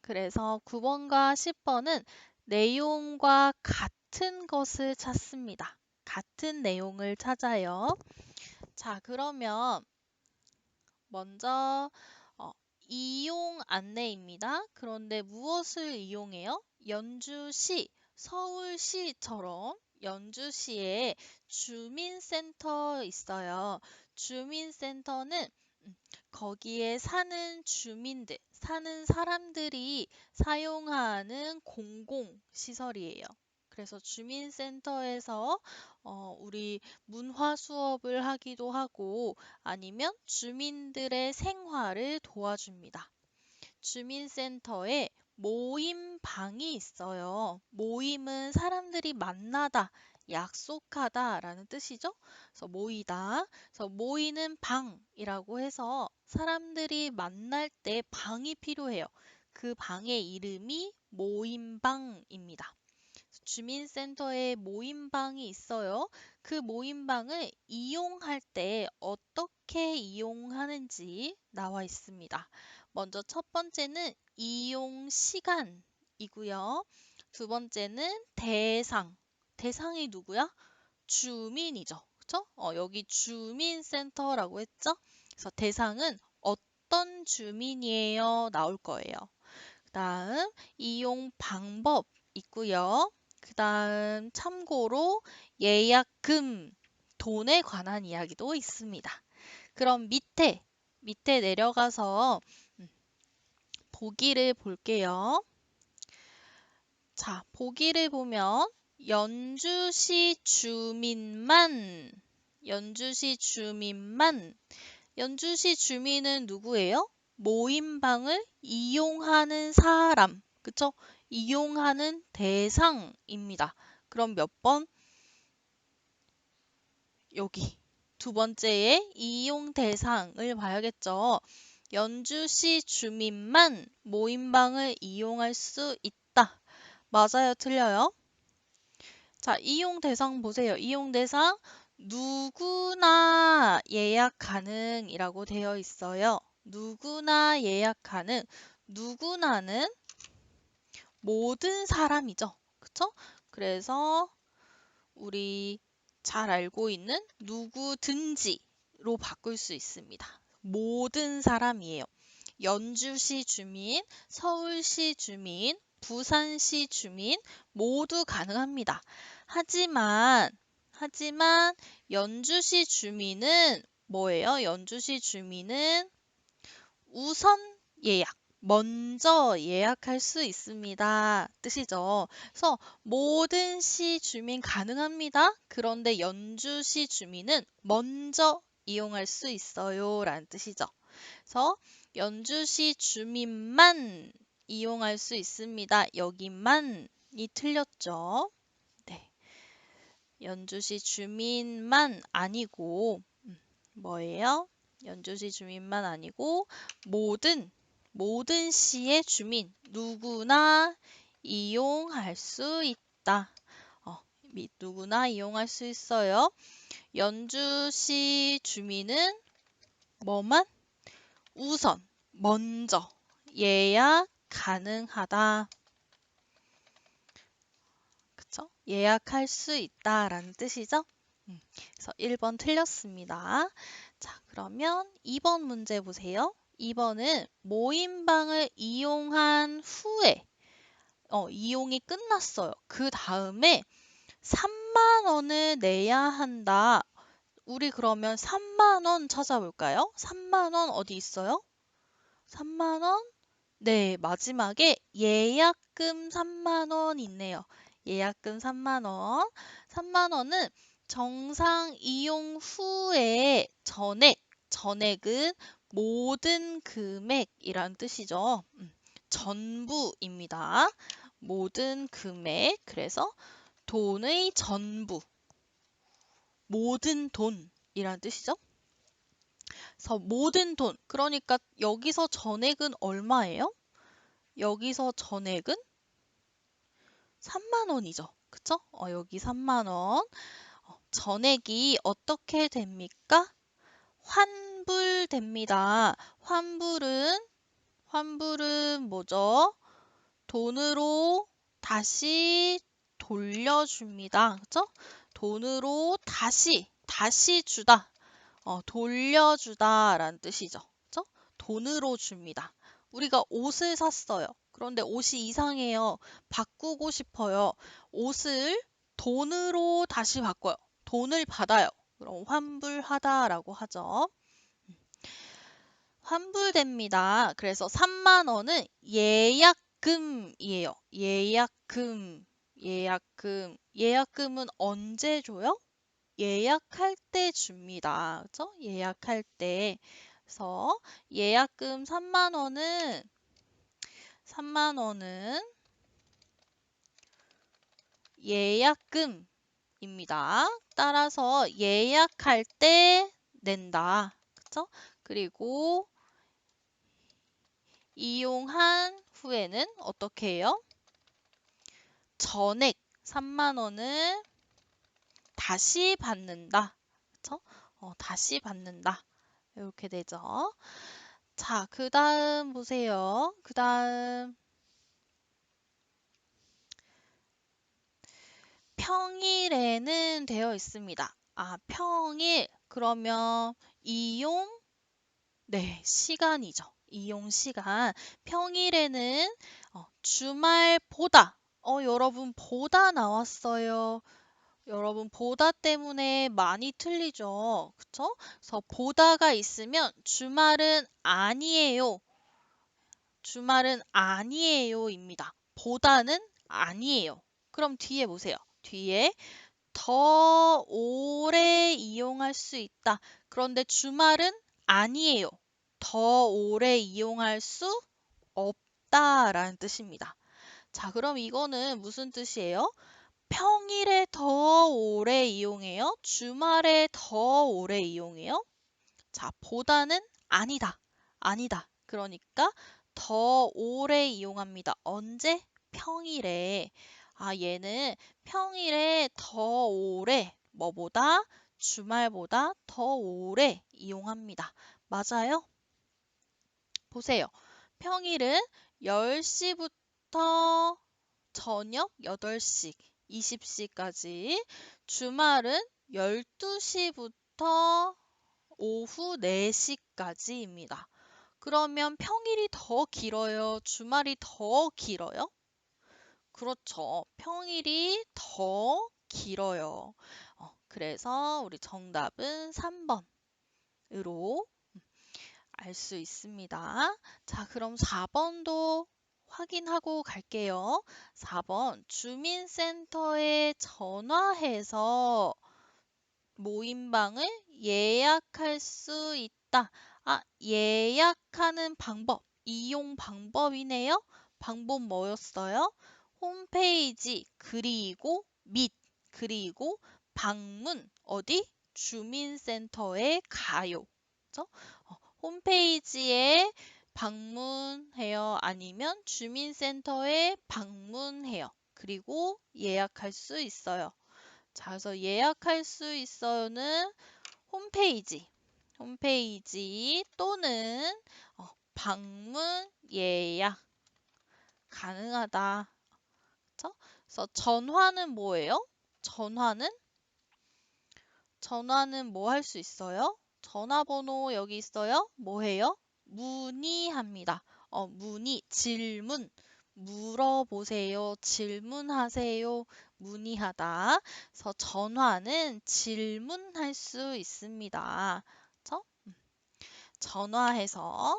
그래서 9번과 10번은 내용과 같은 것을 찾습니다. 같은 내용을 찾아요. 자, 그러면 먼저 이용 안내입니다. 그런데 무엇을 이용해요? 연주시, 서울시처럼 연주시에 주민센터 있어요. 주민센터는 거기에 사는 주민들, 사는 사람들이 사용하는 공공시설이에요. 그래서 주민센터에서 우리 문화 수업을 하기도 하고 아니면 주민들의 생활을 도와줍니다. 주민센터에 모임방이 있어요. 모임은 사람들이 만나다, 약속하다 라는 뜻이죠. 그래서 모이다. 그래서 모이는 방이라고 해서 사람들이 만날 때 방이 필요해요. 그 방의 이름이 모임방입니다. 주민센터에 모임방이 있어요. 그 모임방을 이용할 때 어떻게 이용하는지 나와 있습니다. 먼저 첫 번째는 이용 시간이고요. 두 번째는 대상. 대상이 누구야? 주민이죠. 그쵸? 여기 주민센터라고 했죠? 그래서 대상은 어떤 주민이에요? 나올 거예요. 그 다음 이용 방법 있고요. 그 다음 참고로 예약금, 돈에 관한 이야기도 있습니다. 그럼 밑에 내려가서 보기를 볼게요. 자, 보기를 보면 연주시 주민만, 연주시 주민은 누구예요? 모임방을 이용하는 사람, 그쵸? 이용하는 대상입니다. 그럼 몇 번? 여기 두 번째에 이용 대상을 봐야겠죠. 연주시 주민만 모임방을 이용할 수 있다. 맞아요, 틀려요? 자, 이용 대상 보세요. 이용 대상 누구나 예약 가능이라고 되어 있어요. 누구나 예약 가능. 누구나는 모든 사람이죠. 그쵸? 그래서 우리 잘 알고 있는 누구든지로 바꿀 수 있습니다. 모든 사람이에요. 연주시 주민, 서울시 주민, 부산시 주민 모두 가능합니다. 하지만 연주시 주민은 뭐예요? 연주시 주민은 우선 예약, 먼저 예약할 수 있습니다. 뜻이죠. 그래서 모든 시 주민 가능합니다. 그런데 연주시 주민은 먼저 이용할 수 있어요. 라는 뜻이죠. 그래서 연주시 주민만 이용할 수 있습니다. 여기만이 틀렸죠. 네. 연주시 주민만 아니고 뭐예요? 연주시 주민만 아니고 모든 시의 주민 누구나 이용할 수 있다. 누구나 이용할 수 있어요. 연주시 주민은 뭐만? 우선, 먼저 예약 가능하다. 그쵸? 예약할 수 있다라는 뜻이죠? 그래서 1번 틀렸습니다. 자, 그러면 2번 문제 보세요. 2번은 모임방을 이용한 후에 이용이 끝났어요. 그 다음에 3만 원을 내야 한다. 우리 그러면 3만 원 찾아볼까요? 3만 원 어디 있어요? 3만 원? 네, 마지막에 예약금 3만 원 있네요. 예약금 3만 원. 3만 원은 정상 이용 후에 전액은 모든 금액이란 뜻이죠. 전부입니다. 모든 금액. 그래서 돈의 전부. 모든 돈이란 뜻이죠. 그래서 모든 돈. 그러니까 여기서 전액은 얼마예요? 여기서 전액은 3만 원이죠. 그쵸? 여기 3만 원. 전액이 어떻게 됩니까? 환불됩니다. 환불은 뭐죠? 돈으로 다시 돌려줍니다. 그쵸? 돈으로 다시 주다. 돌려주다 라는 뜻이죠. 그쵸? 돈으로 줍니다. 우리가 옷을 샀어요. 그런데 옷이 이상해요. 바꾸고 싶어요. 옷을 돈으로 다시 바꿔요. 돈을 받아요. 그럼 환불하다라고 하죠. 환불됩니다. 그래서 3만 원은 예약금이에요. 예약금은 언제 줘요? 예약할 때 줍니다. 그죠? 예약할 때. 그래서 예약금 3만 원은 예약금입니다. 따라서 예약할 때 낸다. 그죠? 그리고 이용한 후에는 어떻게 해요? 전액 3만 원을 다시 받는다. 그쵸? 다시 받는다. 이렇게 되죠. 자, 그 다음 보세요. 그 다음 평일에는 되어 있습니다. 평일 그러면 이용 네, 시간이죠. 이용 시간. 평일에는 주말보다 여러분 보다 나왔어요. 여러분 보다 때문에 많이 틀리죠. 그쵸? 그래서 보다가 있으면 주말은 아니에요. 주말은 아니에요입니다. 보다는 아니에요. 그럼 뒤에 보세요. 뒤에 더 오래 이용할 수 있다. 그런데 주말은 아니에요. 더 오래 이용할 수 없다라는 뜻입니다. 자, 그럼 이거는 무슨 뜻이에요? 평일에 더 오래 이용해요? 주말에 더 오래 이용해요? 자, 보다는 아니다. 아니다. 그러니까 더 오래 이용합니다. 언제? 평일에. 얘는 평일에 더 오래, 뭐보다? 주말보다 더 오래 이용합니다. 맞아요? 보세요. 평일은 10시부터 저녁 8시, 20시까지, 주말은 12시부터 오후 4시까지입니다. 그러면 평일이 더 길어요? 주말이 더 길어요? 그렇죠. 평일이 더 길어요. 그래서 우리 정답은 3번으로 알 수 있습니다. 자, 그럼 4번도 확인하고 갈게요. 4번 주민센터에 전화해서 모임방을 예약할 수 있다. 예약하는 방법, 이용 방법이네요. 방법 뭐였어요? 홈페이지, 그리고 방문, 어디? 주민센터에 가요. 그죠? 홈페이지에 방문해요. 아니면 주민센터에 방문해요. 그리고 예약할 수 있어요. 자, 그래서 예약할 수 있어요는 홈페이지 또는 방문 예약 가능하다. 그쵸? 그래서 전화는 뭐예요? 전화는 뭐 할 수 있어요? 전화번호 여기 있어요? 뭐 해요? 문의합니다. 질문. 물어보세요. 질문하세요. 문의하다. 그래서 전화는 질문할 수 있습니다. 그쵸? 전화해서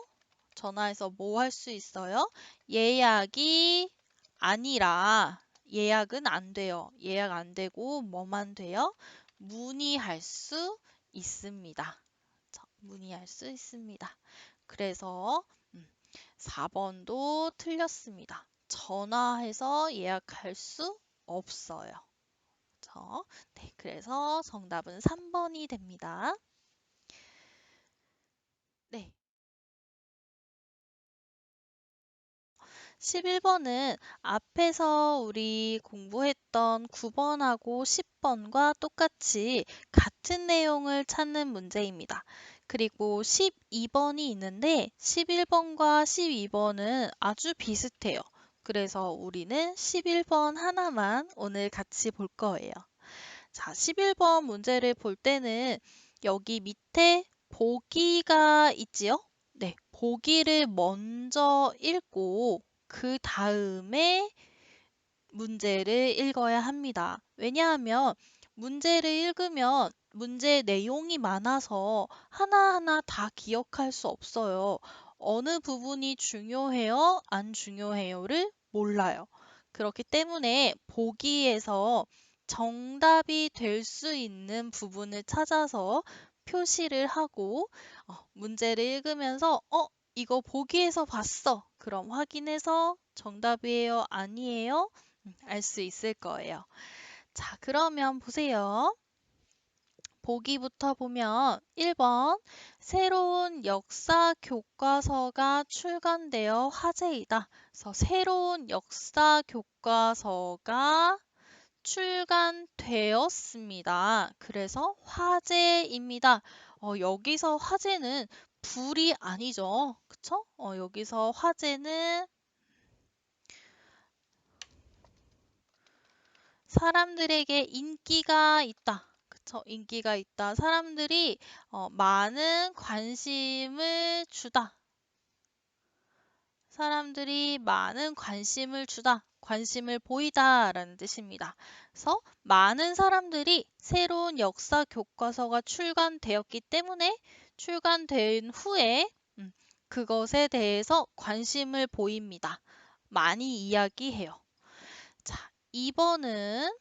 뭐 할 수 있어요? 예약이 아니라 예약은 안 돼요. 예약 안 되고 뭐만 돼요? 문의할 수 있습니다. 문의할 수 있습니다. 그래서 4번도 틀렸습니다. 전화해서 예약할 수 없어요. 네, 그래서 정답은 3번이 됩니다. 네. 11번은 앞에서 우리 공부했던 9번하고 10번과 똑같이 같은 내용을 찾는 문제입니다. 그리고 12번이 있는데 11번과 12번은 아주 비슷해요. 그래서 우리는 11번 하나만 오늘 같이 볼 거예요. 자, 11번 문제를 볼 때는 여기 밑에 보기가 있지요? 네, 보기를 먼저 읽고 그 다음에 문제를 읽어야 합니다. 왜냐하면 문제를 읽으면 문제 내용이 많아서 하나하나 다 기억할 수 없어요. 어느 부분이 중요해요? 안 중요해요를 몰라요. 그렇기 때문에 보기에서 정답이 될 수 있는 부분을 찾아서 표시를 하고 문제를 읽으면서 이거 보기에서 봤어. 그럼 확인해서 정답이에요? 아니에요? 알 수 있을 거예요. 자, 그러면 보세요. 보기부터 보면 1번 새로운 역사 교과서가 출간되어 화제이다. 그래서 새로운 역사 교과서가 출간되었습니다. 그래서 화제입니다. 여기서 화제는 불이 아니죠. 그쵸? 여기서 화제는 사람들에게 인기가 있다. 그쵸? 인기가 있다. 사람들이 많은 관심을 주다. 사람들이 많은 관심을 주다. 관심을 보이다 라는 뜻입니다. 그래서 많은 사람들이 새로운 역사 교과서가 출간되었기 때문에 출간된 후에 그것에 대해서 관심을 보입니다. 많이 이야기해요. 자, 2번은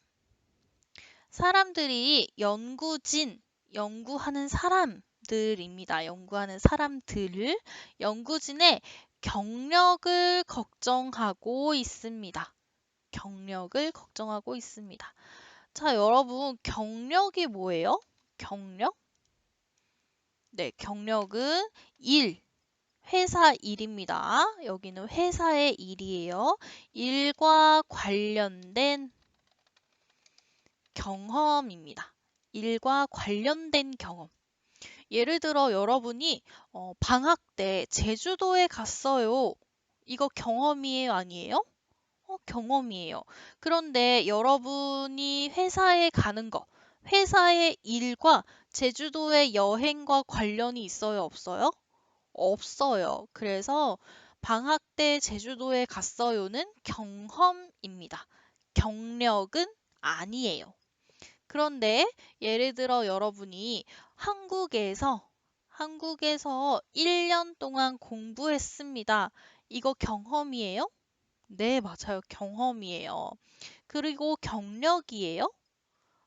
사람들이 연구하는 사람들입니다. 연구하는 사람들을 연구진의 경력을 걱정하고 있습니다. 경력을 걱정하고 있습니다. 자, 여러분, 경력이 뭐예요? 경력? 네, 경력은 일, 회사 일입니다. 여기는 회사의 일이에요. 일과 관련된 경험입니다. 일과 관련된 경험. 예를 들어 여러분이 방학 때 제주도에 갔어요. 이거 경험이에요, 아니에요? 경험이에요. 그런데 여러분이 회사에 가는 거, 회사의 일과 제주도의 여행과 관련이 있어요, 없어요? 없어요. 그래서 방학 때 제주도에 갔어요는 경험입니다. 경력은 아니에요. 그런데 예를 들어 여러분이 한국에서 1년 동안 공부했습니다. 이거 경험이에요? 네, 맞아요. 경험이에요. 그리고 경력이에요?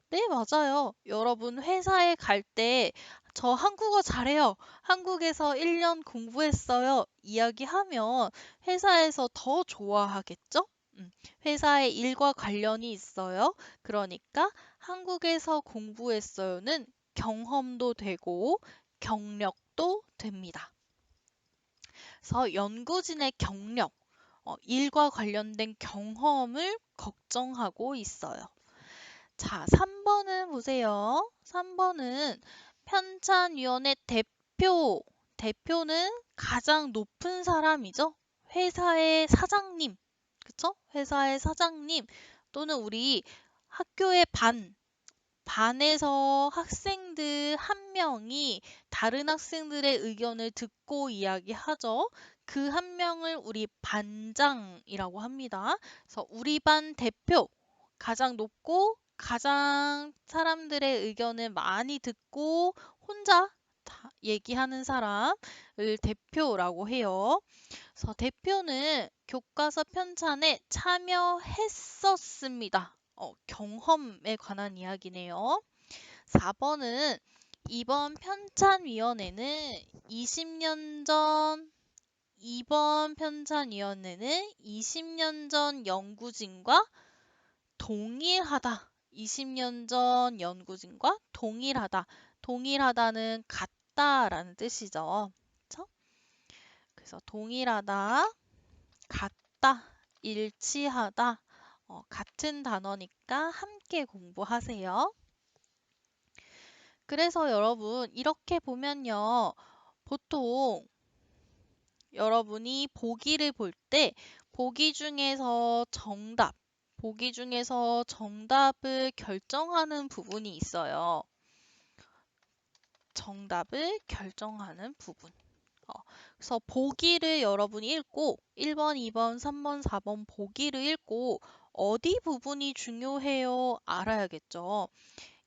네, 맞아요. 여러분 회사에 갈 때 저 한국어 잘해요. 한국에서 1년 공부했어요. 이야기하면 회사에서 더 좋아하겠죠? 회사의 일과 관련이 있어요. 그러니까 한국에서 공부했어요는 경험도 되고 경력도 됩니다. 그래서 연구진의 경력, 일과 관련된 경험을 걱정하고 있어요. 자, 3번은 보세요. 3번은 편찬위원회 대표는 가장 높은 사람이죠. 회사의 사장님, 그쵸? 회사의 사장님 또는 우리 학교의 반에서 학생들 한 명이 다른 학생들의 의견을 듣고 이야기하죠. 그 한 명을 우리 반장이라고 합니다. 그래서 우리 반 대표, 가장 높고 가장 사람들의 의견을 많이 듣고 혼자 다 얘기하는 사람을 대표라고 해요. 그래서 대표는 교과서 편찬에 참여했었습니다. 경험에 관한 이야기네요. 4번은 이번 편찬위원회는 20년 전 이번 편찬위원회는 20년 전 연구진과 동일하다. 20년 전 연구진과 동일하다. 동일하다는 같다라는 뜻이죠. 그쵸? 그래서 동일하다, 같다, 일치하다. 같은 단어니까 함께 공부하세요. 그래서 여러분 이렇게 보면요. 보통 여러분이 보기를 볼 때 보기 중에서 정답을 결정하는 부분이 있어요. 정답을 결정하는 부분. 그래서 보기를 여러분이 읽고 1번, 2번, 3번, 4번 보기를 읽고 어디 부분이 중요해요? 알아야겠죠.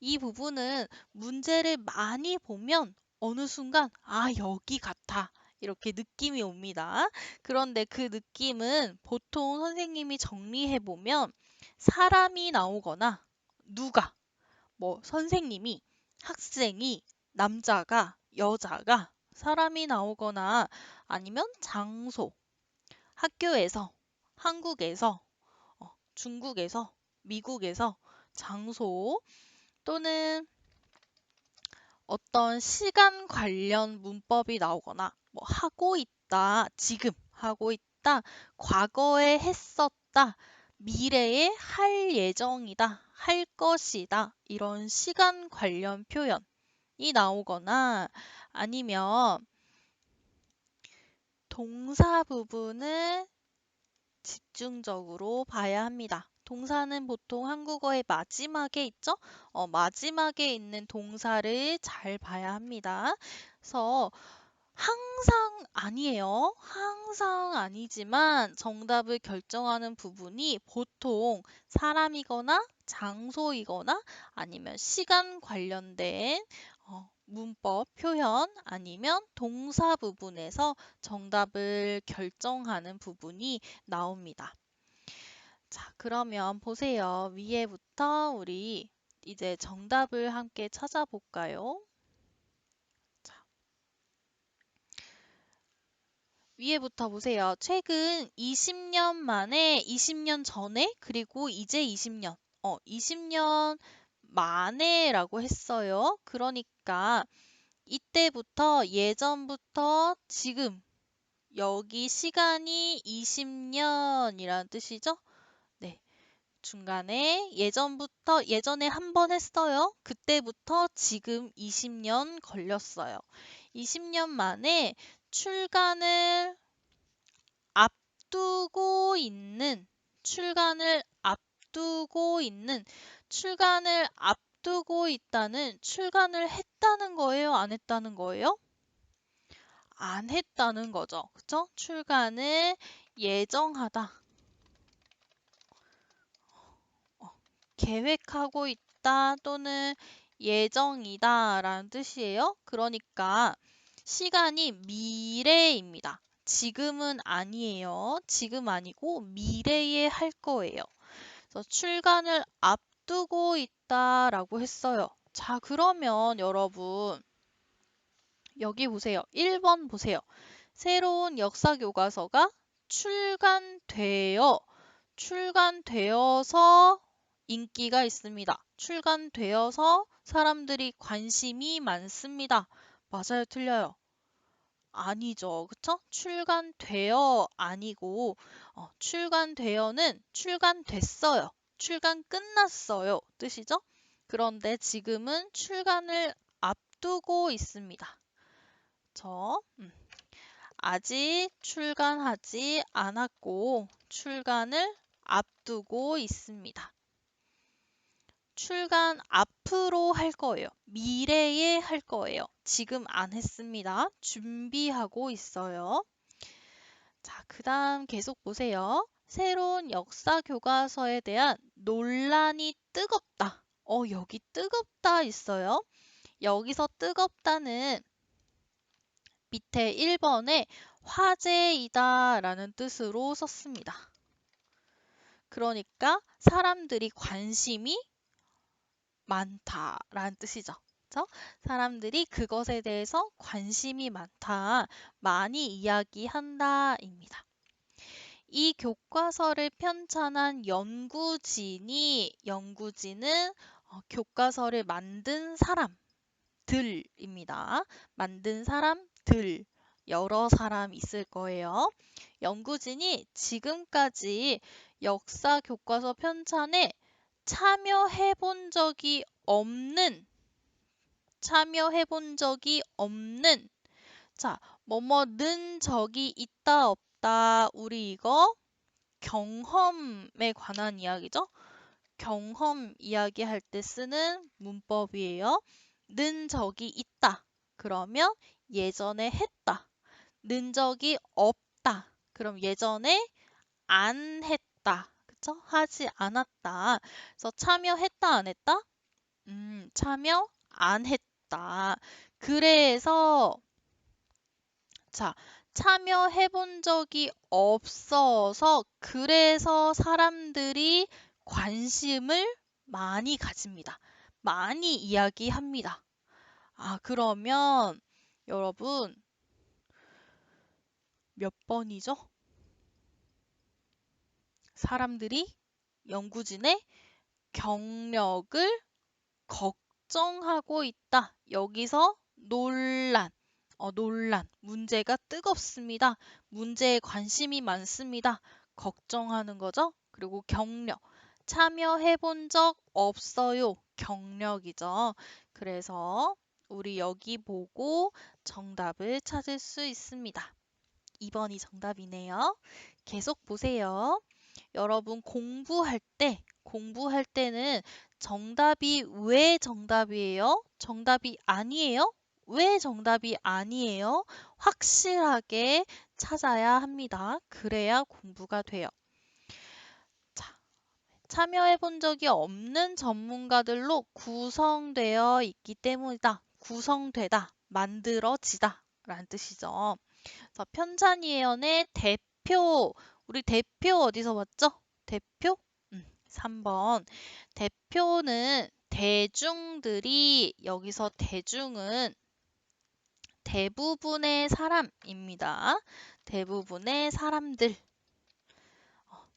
이 부분은 문제를 많이 보면 어느 순간 여기 같아. 이렇게 느낌이 옵니다. 그런데 그 느낌은 보통 선생님이 정리해 보면 사람이 나오거나 누가, 선생님이, 학생이, 남자가, 여자가, 사람이 나오거나 아니면 장소, 학교에서, 한국에서, 중국에서, 미국에서, 장소 또는 어떤 시간 관련 문법이 나오거나 하고 있다, 지금 하고 있다, 과거에 했었다, 미래에 할 예정이다, 할 것이다 이런 시간 관련 표현이 나오거나 아니면 동사 부분을 집중적으로 봐야 합니다. 동사는 보통 한국어의 마지막에 있죠? 마지막에 있는 동사를 잘 봐야 합니다. 그래서 항상 아니에요. 항상 아니지만 정답을 결정하는 부분이 보통 사람이거나 장소이거나 아니면 시간 관련된 문법, 표현 아니면 동사 부분에서 정답을 결정하는 부분이 나옵니다. 자, 그러면 보세요. 위에부터 우리 이제 정답을 함께 찾아볼까요? 자, 위에부터 보세요. 최근 20년 만에, 20년 전에, 그리고 이제 20년. 20년 만에라고 했어요. 그러니까 이때부터, 예전부터 지금, 여기 시간이 20년이라는 뜻이죠? 네. 중간에 예전에 한 번 했어요. 그때부터 지금 20년 걸렸어요. 20년 만에 출간을 앞두고 있는, 출간을 앞두고 있는, 출간을 앞두고 있다는 출간을 했다는 거예요? 안 했다는 거예요? 안 했다는 거죠. 그쵸? 출간을 예정하다. 계획하고 있다 또는 예정이다 라는 뜻이에요. 그러니까 시간이 미래입니다. 지금은 아니에요. 지금 아니고 미래에 할 거예요. 그래서 출간을 앞두고 있다라고 했어요. 자, 그러면 여러분 여기 보세요. 1번 보세요. 새로운 역사 교과서가 출간되어서 인기가 있습니다. 출간되어서 사람들이 관심이 많습니다. 맞아요, 틀려요? 아니죠. 그쵸? 출간되어 아니고 출간되어는 출간됐어요. 출간 끝났어요. 뜻이죠? 그런데 지금은 출간을 앞두고 있습니다. 아직 출간하지 않았고 출간을 앞두고 있습니다. 출간 앞으로 할 거예요. 미래에 할 거예요. 지금 안 했습니다. 준비하고 있어요. 자, 그 다음 계속 보세요. 새로운 역사 교과서에 대한 논란이 뜨겁다. 여기 뜨겁다 있어요. 여기서 뜨겁다는 밑에 1번에 화제이다 라는 뜻으로 썼습니다. 그러니까 사람들이 관심이 많다라는 뜻이죠. 그렇죠? 사람들이 그것에 대해서 관심이 많다, 많이 이야기한다입니다. 이 교과서를 편찬한 연구진은 교과서를 만든 사람들입니다. 만든 사람들, 여러 사람 있을 거예요. 연구진이 지금까지 역사 교과서 편찬에 참여해 본 적이 없는, 자, 뭐뭐는 적이 있다 없다. 우리 이거 경험에 관한 이야기죠. 경험 이야기할 때 쓰는 문법이에요. 는 적이 있다. 그러면 예전에 했다. 는 적이 없다. 그럼 예전에 안 했다. 그쵸? 하지 않았다. 그래서 참여했다, 안 했다? 참여 안 했다. 그래서 자, 참여해 본 적이 없어서 그래서 사람들이 관심을 많이 가집니다. 많이 이야기합니다. 아, 그러면 여러분 몇 번이죠? 사람들이 연구진의 경력을 걱정하고 있다. 여기서 논란. 논란. 문제가 뜨겁습니다. 문제에 관심이 많습니다. 걱정하는 거죠. 그리고 경력. 참여해 본 적 없어요. 경력이죠. 그래서 우리 여기 보고 정답을 찾을 수 있습니다. 2번이 정답이네요. 계속 보세요. 여러분 공부할 때는 정답이 왜 정답이에요? 정답이 아니에요? 왜 정답이 아니에요? 확실하게 찾아야 합니다. 그래야 공부가 돼요. 자, 참여해 본 적이 없는 전문가들로 구성되어 있기 때문이다. 구성되다, 만들어지다 라는 뜻이죠. 그래서 편찬위원회 대표, 우리 대표 어디서 봤죠? 대표? 3번. 대표는 대중들이, 여기서 대중은 대부분의 사람입니다. 대부분의 사람들.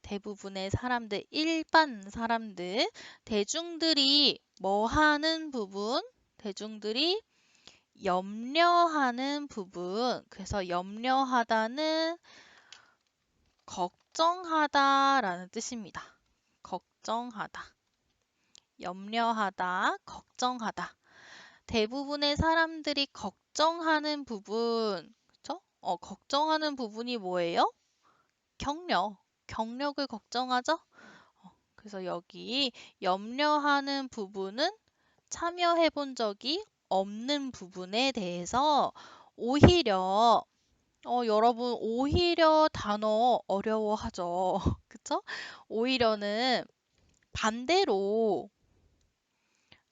대부분의 사람들, 일반 사람들. 대중들이 뭐 하는 부분? 대중들이 염려하는 부분. 그래서 염려하다는 걱정하다라는 뜻입니다. 걱정하다. 염려하다, 걱정하다. 대부분의 사람들이 걱정하는 부분, 그쵸? 걱정하는 부분이 뭐예요? 경력. 경력을 걱정하죠? 그래서 여기 염려하는 부분은 참여해 본 적이 없는 부분에 대해서 오히려 여러분 오히려 단어 어려워하죠. 그쵸? 오히려는 반대로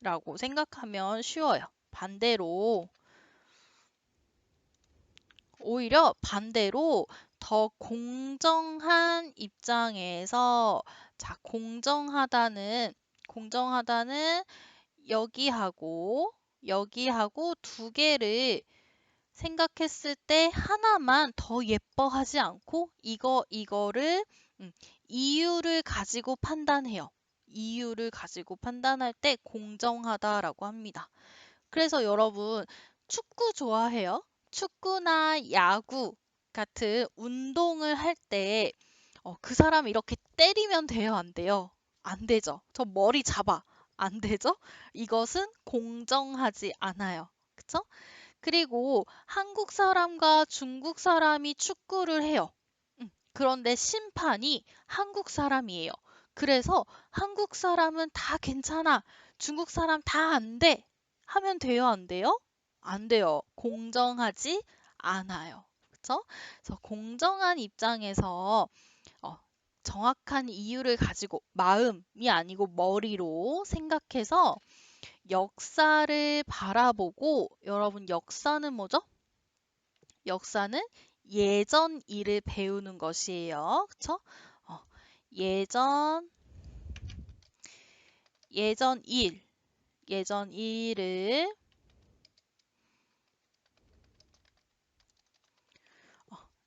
라고 생각하면 쉬워요. 반대로 오히려 반대로 더 공정한 입장에서 자, 공정하다는 여기하고 두 개를 생각했을 때 하나만 더 예뻐하지 않고 이거를 이유를 가지고 판단해요. 이유를 가지고 판단할 때 공정하다라고 합니다. 그래서 여러분 축구 좋아해요? 축구나 야구 같은 운동을 할 때 그 사람 이렇게 때리면 돼요, 안 돼요? 안 되죠. 저 머리 잡아. 안 되죠? 이것은 공정하지 않아요. 그쵸? 그리고 한국 사람과 중국 사람이 축구를 해요. 그런데 심판이 한국 사람이에요. 그래서 한국 사람은 다 괜찮아. 중국 사람 다 안 돼. 하면 돼요, 안 돼요? 안 돼요. 공정하지 않아요. 그쵸? 그래서 공정한 입장에서 정확한 이유를 가지고 마음이 아니고 머리로 생각해서 역사를 바라보고 여러분 역사는 뭐죠? 역사는 예전 일을 배우는 것이에요. 그쵸? 예전 예전 일을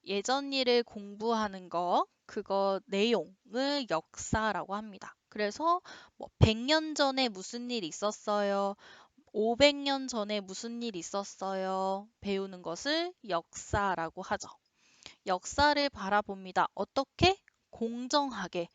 예전 일을 공부하는 거 그거 내용을 역사라고 합니다. 그래서 뭐 100년 전에 무슨 일 있었어요? 500년 전에 무슨 일 있었어요? 배우는 것을 역사라고 하죠. 역사를 바라봅니다. 어떻게? 공정하게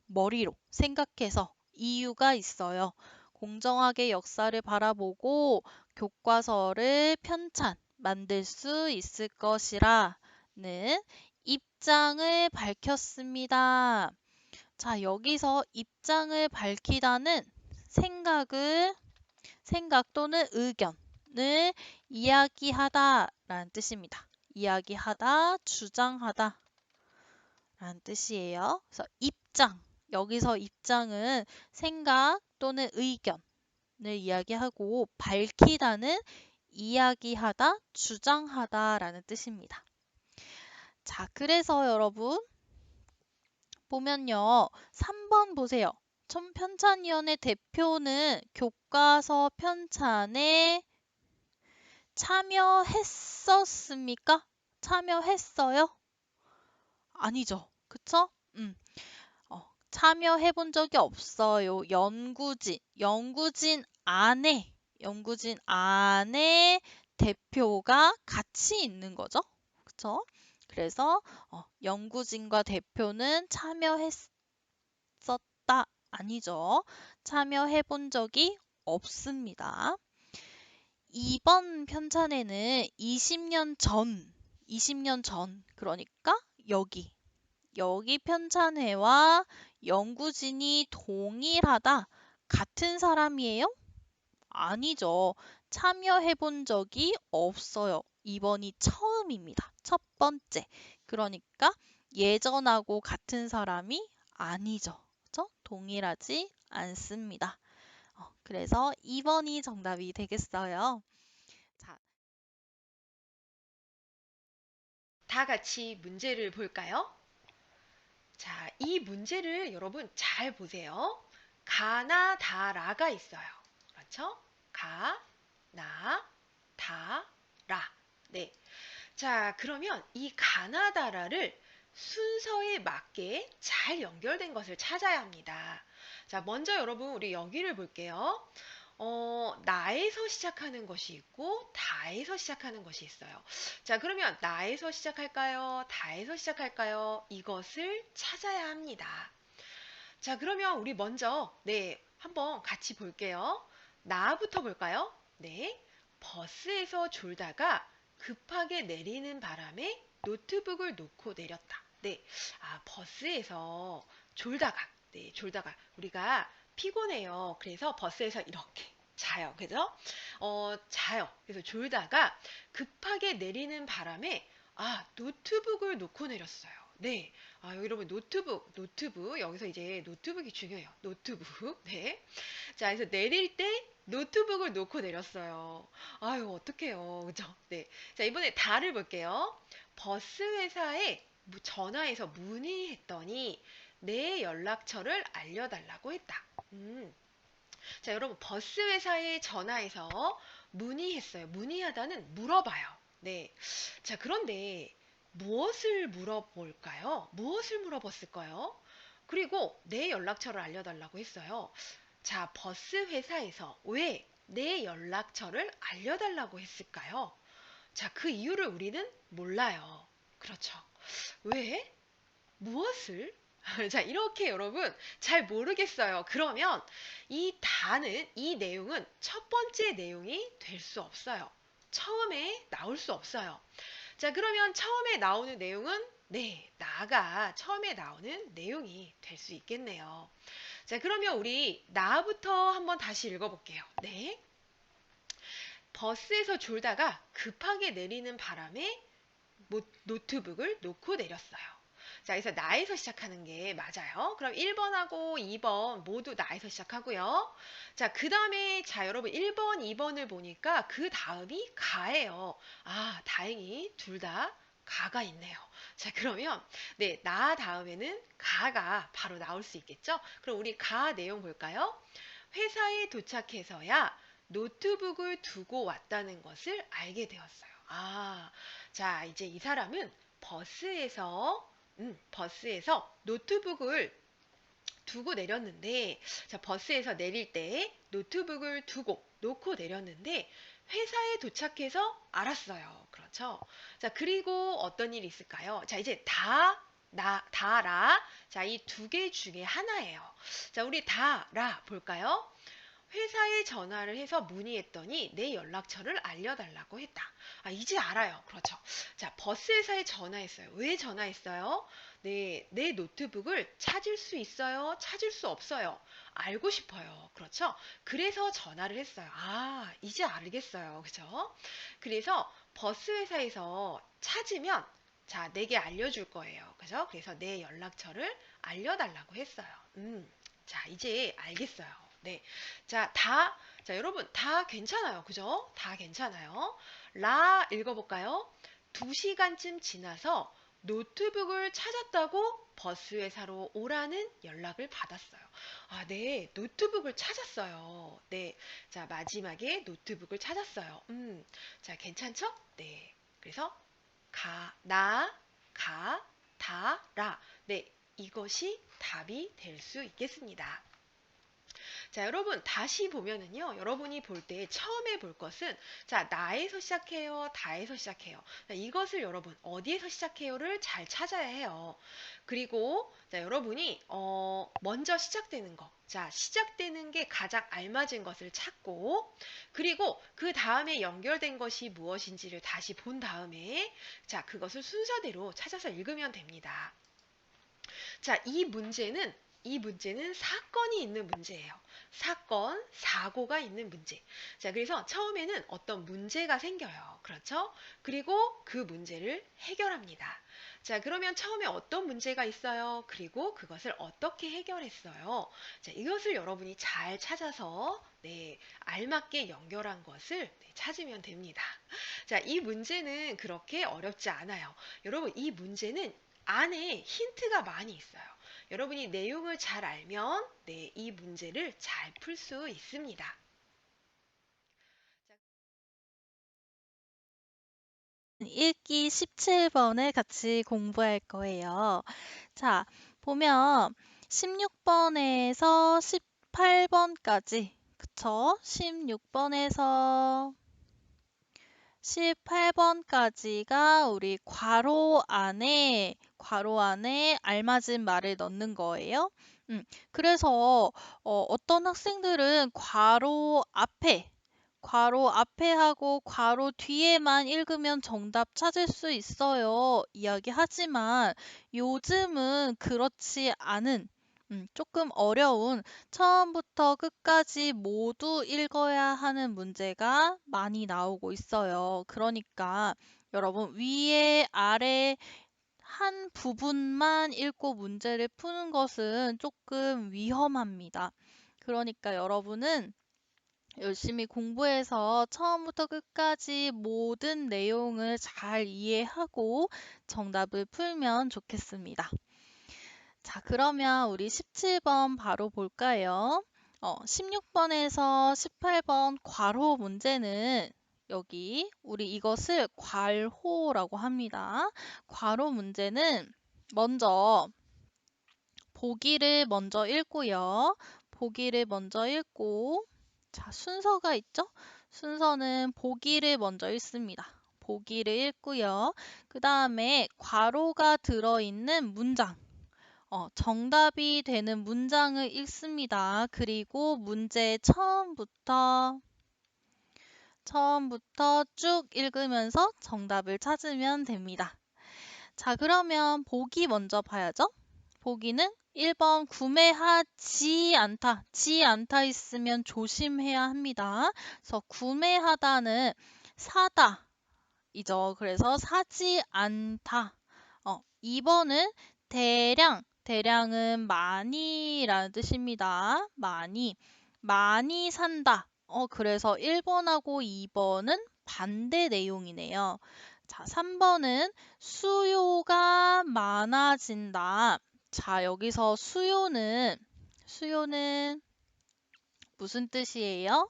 머리로 생각해서 이유가 있어요. 공정하게 역사를 바라보고 교과서를 편찬 만들 수 있을 것이라는 입장을 밝혔습니다. 자, 여기서 입장을 밝히다는 생각 또는 의견을 이야기하다라는 뜻입니다. 이야기하다, 주장하다 라는 뜻이에요. 그래서 입장, 여기서 입장은 생각 또는 의견을 이야기하고 밝히다는 이야기하다, 주장하다라는 뜻입니다. 자, 그래서 여러분 보면요. 3번 보세요. 편찬위원회 대표는 교과서 편찬에 참여했었습니까? 참여했어요? 아니죠. 그쵸? 참여해본 적이 없어요. 연구진 안에 대표가 같이 있는 거죠. 그쵸? 그래서 연구진과 대표는 참여했었다. 아니죠. 참여해본 적이 없습니다. 2번 편찬에는 20년 전, 그러니까 여기 편찬회와 연구진이 동일하다. 같은 사람이에요? 아니죠. 참여해본 적이 없어요. 2번이 처음입니다. 첫 번째. 그러니까 예전하고 같은 사람이 아니죠. 그렇죠? 동일하지 않습니다. 그래서 2번이 정답이 되겠어요. 자, 다 같이 문제를 볼까요? 자, 이 문제를 여러분 잘 보세요. 가나 다라가 있어요. 그렇죠? 가, 나, 다, 라. 네. 자, 그러면 이 가나다라를 순서에 맞게 잘 연결된 것을 찾아야 합니다. 자, 먼저 여러분 우리 여기를 볼게요. 나에서 시작하는 것이 있고 다에서 시작하는 것이 있어요. 자, 그러면 나에서 시작할까요? 다에서 시작할까요? 이것을 찾아야 합니다. 자, 그러면 우리 먼저 한번 같이 볼게요. 나부터 볼까요? 네. 버스에서 졸다가 급하게 내리는 바람에 노트북을 놓고 내렸다. 네. 버스에서 졸다가 졸다가 우리가 피곤해요. 그래서 버스에서 이렇게 자요. 그죠? 자요. 그래서 졸다가 급하게 내리는 바람에 노트북을 놓고 내렸어요. 네. 여러분 노트북 여기서 이제 노트북이 중요해요. 노트북. 네. 자, 그래서 내릴 때 노트북을 놓고 내렸어요. 아유, 어떡해요. 그죠? 네. 자, 이번에 다를 볼게요. 버스 회사에 전화해서 문의했더니 내 연락처를 알려달라고 했다. 자, 여러분 버스 회사에 전화해서 문의했어요. 문의하다는 물어봐요. 네. 자, 그런데 무엇을 물어볼까요? 무엇을 물어봤을까요? 그리고 내 연락처를 알려달라고 했어요. 자, 버스 회사에서 왜 내 연락처를 알려달라고 했을까요? 자, 그 이유를 우리는 몰라요. 그렇죠. 왜? 무엇을? 자, 이렇게 여러분 잘 모르겠어요. 그러면 이 내용은 첫 번째 내용이 될 수 없어요. 처음에 나올 수 없어요. 자, 그러면 처음에 나오는 내용은 나가 처음에 나오는 내용이 될 수 있겠네요. 자, 그러면 우리 나부터 한번 다시 읽어볼게요. 네. 버스에서 졸다가 급하게 내리는 바람에 노트북을 놓고 내렸어요. 자, 그래서 나에서 시작하는 게 맞아요. 그럼 1번하고 2번 모두 나에서 시작하고요. 자, 그 다음에 여러분 1번, 2번을 보니까 그 다음이 가예요. 다행히 둘 다 가가 있네요. 자, 그러면 나 다음에는 가가 바로 나올 수 있겠죠? 그럼 우리 가 내용 볼까요? 회사에 도착해서야 노트북을 두고 왔다는 것을 알게 되었어요. 자, 이제 이 사람은 버스에서 노트북을 두고 내렸는데, 자, 버스에서 내릴 때 노트북을 놓고 내렸는데, 회사에 도착해서 알았어요. 그렇죠? 자, 그리고 어떤 일이 있을까요? 자, 이제 다라. 자, 이 두 개 중에 하나예요. 자, 우리 다라 볼까요? 회사에 전화를 해서 문의했더니 내 연락처를 알려달라고 했다. 아, 이제 알아요. 그렇죠. 자, 버스 회사에 전화했어요. 왜 전화했어요? 네, 내 노트북을 찾을 수 있어요? 찾을 수 없어요? 알고 싶어요. 그렇죠? 그래서 전화를 했어요. 아, 이제 알겠어요. 그죠? 그래서 버스 회사에서 찾으면 자, 내게 알려줄 거예요. 그죠? 그래서 내 연락처를 알려달라고 했어요. 자, 이제 알겠어요. 네. 자, 여러분, 다 괜찮아요. 그죠? 다 괜찮아요. 라 읽어볼까요? 2시간쯤 지나서 노트북을 찾았다고 버스 회사로 오라는 연락을 받았어요. 아, 네. 노트북을 찾았어요. 네. 자, 마지막에 노트북을 찾았어요. 자, 괜찮죠? 네. 그래서 다, 라. 네. 이것이 답이 될 수 있겠습니다. 자, 여러분 다시 보면은요. 여러분이 볼 때 처음에 볼 것은 자, 나에서 시작해요, 다에서 시작해요. 자, 이것을 여러분 어디에서 시작해요를 잘 찾아야 해요. 그리고 자, 여러분이 먼저 시작되는 거. 자, 시작되는 게 가장 알맞은 것을 찾고 그리고 그 다음에 연결된 것이 무엇인지를 다시 본 다음에 자, 그것을 순서대로 찾아서 읽으면 됩니다. 자, 이 문제는 사건이 있는 문제예요. 사건, 사고가 있는 문제. 자, 그래서 처음에는 어떤 문제가 생겨요. 그렇죠? 그리고 그 문제를 해결합니다. 자, 그러면 처음에 어떤 문제가 있어요? 그리고 그것을 어떻게 해결했어요? 자, 이것을 여러분이 잘 찾아서 네, 알맞게 연결한 것을 네, 찾으면 됩니다. 자, 이 문제는 그렇게 어렵지 않아요. 여러분, 이 문제는 안에 힌트가 많이 있어요. 여러분이 내용을 잘 알면 네, 이 문제를 잘 풀 수 있습니다. 읽기 17번을 같이 공부할 거예요. 자, 보면 16번에서 18번까지, 그쵸? 16번에서 18번까지가 우리 괄호 안에 알맞은 말을 넣는 거예요. 그래서 어떤 학생들은 괄호 앞에 하고 괄호 뒤에만 읽으면 정답 찾을 수 있어요. 이야기하지만 요즘은 그렇지 않은 조금 어려운 처음부터 끝까지 모두 읽어야 하는 문제가 많이 나오고 있어요. 그러니까 여러분 위에 아래 한 부분만 읽고 문제를 푸는 것은 조금 위험합니다. 그러니까 여러분은 열심히 공부해서 처음부터 끝까지 모든 내용을 잘 이해하고 정답을 풀면 좋겠습니다. 자, 그러면 우리 17번 바로 볼까요? 16번에서 18번 괄호 문제는 여기 우리 이것을 괄호라고 합니다. 괄호 문제는 먼저 보기를 먼저 읽고요. 보기를 먼저 읽고 자, 순서가 있죠? 순서는 보기를 먼저 읽습니다. 보기를 읽고요. 그 다음에 괄호가 들어있는 문장. 정답이 되는 문장을 읽습니다. 그리고 문제 처음부터 쭉 읽으면서 정답을 찾으면 됩니다. 자, 그러면 보기 먼저 봐야죠. 보기는 1번 구매하지 않다. 지 않다 있으면 조심해야 합니다. 그래서 구매하다는 사다 이죠. 그래서 사지 않다. 2번은 대량은 많이라는 뜻입니다. 많이 산다. 그래서 1번하고 2번은 반대 내용이네요. 자, 3번은 수요가 많아진다. 자, 여기서 수요는 무슨 뜻이에요?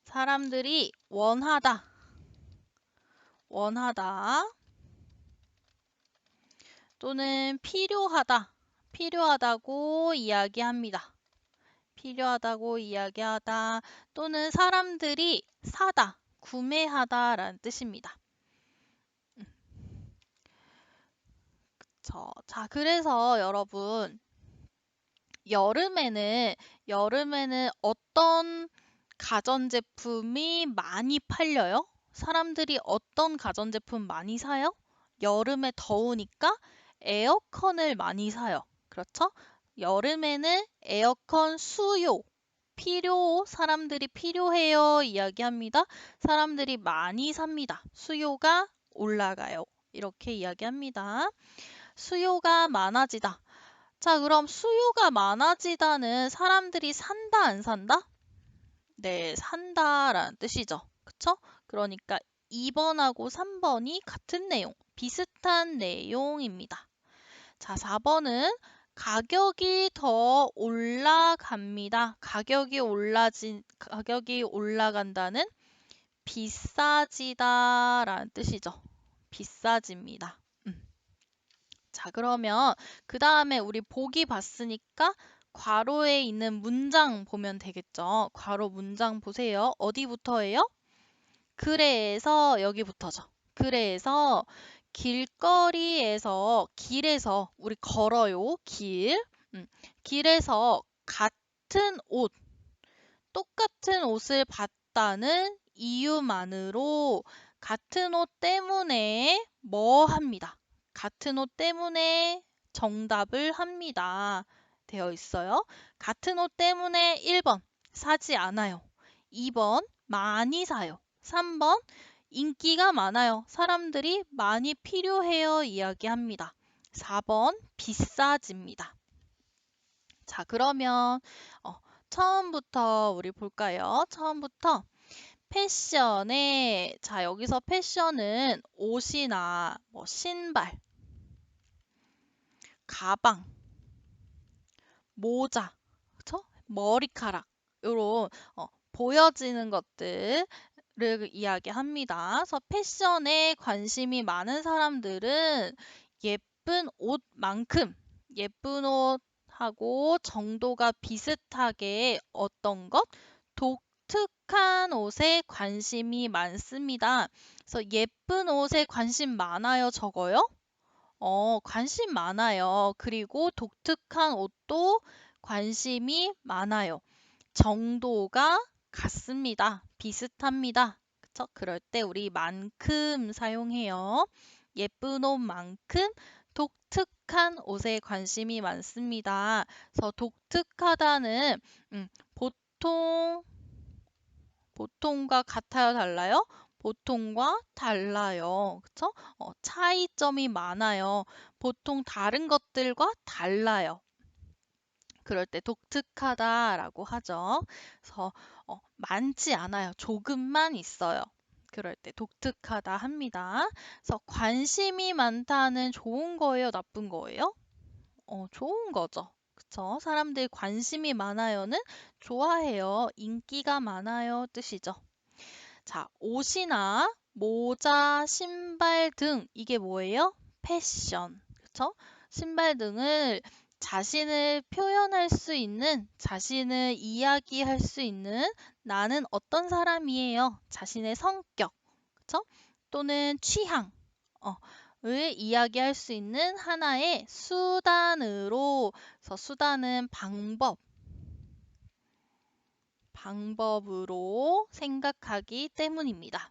사람들이 원하다. 또는 필요하다고 이야기합니다. 필요하다고 이야기하다 또는 사람들이 사다, 구매하다라는 뜻입니다. 자, 그래서 여러분 여름에는 어떤 가전제품이 많이 팔려요? 사람들이 어떤 가전제품 많이 사요? 여름에 더우니까 에어컨을 많이 사요. 그렇죠? 여름에는 에어컨 수요, 사람들이 필요해요 이야기합니다. 사람들이 많이 삽니다. 수요가 올라가요. 이렇게 이야기합니다. 수요가 많아지다. 자, 그럼 수요가 많아지다는 사람들이 산다, 안 산다? 네, 산다라는 뜻이죠. 그쵸? 그러니까 2번하고 3번이 같은 내용, 비슷한 내용입니다. 자, 4번은 가격이 더 올라갑니다. 가격이 올라간다는 비싸지다라는 뜻이죠. 비싸집니다. 자, 그러면 그 다음에 우리 보기 봤으니까 괄호에 있는 문장 보면 되겠죠. 괄호 문장 보세요. 어디부터예요? 그래서 여기부터죠. 그래서 길에서 우리 걸어요. 길에서 똑같은 옷을 봤다는 이유만으로 같은 옷 때문에 뭐 합니다. 같은 옷 때문에 정답을 합니다. 되어 있어요. 같은 옷 때문에 1번 사지 않아요. 2번 많이 사요. 3번 인기가 많아요. 사람들이 많이 필요해요. 이야기합니다. 4번 비싸집니다. 자, 그러면 처음부터 우리 볼까요? 처음부터 자, 여기서 패션은 옷이나 뭐 신발, 가방, 모자, 그쵸? 머리카락, 요런 보여지는 것들을 이야기합니다. 그래서 패션에 관심이 많은 사람들은 예쁜 옷만큼 예쁜 옷하고 정도가 비슷하게 어떤 것? 독특한 옷에 관심이 많습니다. 그래서 예쁜 옷에 관심 많아요, 적어요? 관심 많아요. 그리고 독특한 옷도 관심이 많아요. 정도가 같습니다. 비슷합니다. 그쵸? 그럴 때 우리 만큼 사용해요. 예쁜 옷만큼 독특한 옷에 관심이 많습니다. 그래서 독특하다는 보통 보통과 같아요, 달라요? 보통과 달라요. 그쵸? 차이점이 많아요. 보통 다른 것들과 달라요. 그럴 때 독특하다라고 하죠. 그래서 많지 않아요. 조금만 있어요. 그럴 때 독특하다 합니다. 그래서 관심이 많다는 좋은 거예요, 나쁜 거예요? 좋은 거죠. 그쵸? 사람들 관심이 많아요는 좋아해요. 인기가 많아요 뜻이죠. 자, 옷이나 모자, 신발 등 이게 뭐예요? 패션. 그쵸? 신발 등을 자신을 표현할 수 있는, 자신을 이야기할 수 있는 나는 어떤 사람이에요? 자신의 성격, 그쵸? 또는 취향, 을 이야기할 수 있는 하나의 수단으로, 그래서 수단은 방법으로 생각하기 때문입니다.